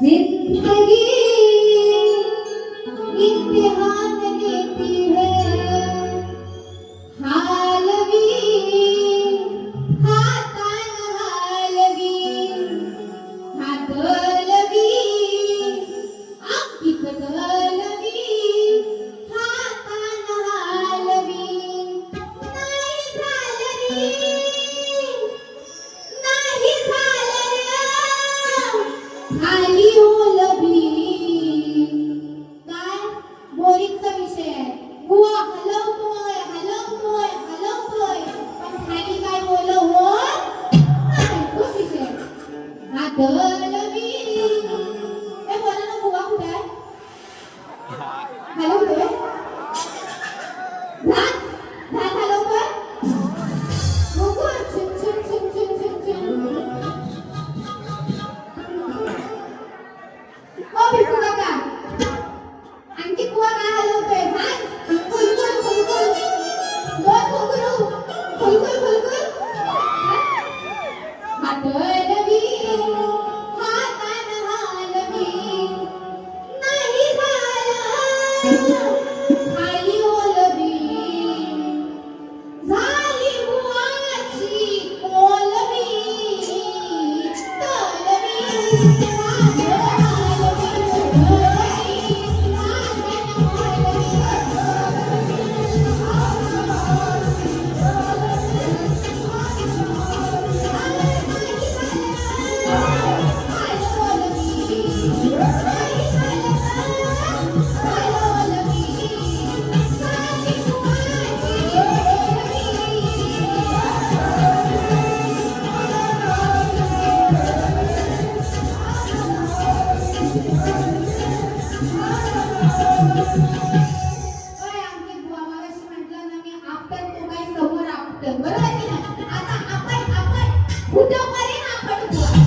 जिंदगी इम्तिहान लेती है हालवी हातान हालवी हातलवी अंकित तलवी हातान हालवी नाही झालवी नाही झालं खाली ओलवी काय बोरिंगचा विषय आहे बुवा हलवतोय हलवतोय हलवतोय पण खाली काय ओलव नाही तोच विषय हातलवी ए बोला ना बुवा कुठे आहे हलवतोय झात झात हलवतोय मुकुट छुन छुन छुन छुन छुन छुन ओ भिकू काका आणखी कुवा काय हलवतोय झात फुलकुल फुलकुल दोन घुंगरू फुलकुल फुलकुल हातलवी हातान हालवी नाही झालं खाली ओलवी झाली बुवाची कोलवी तलवी बरोबर की नाही आता आपण कुठं पर्यंत आपण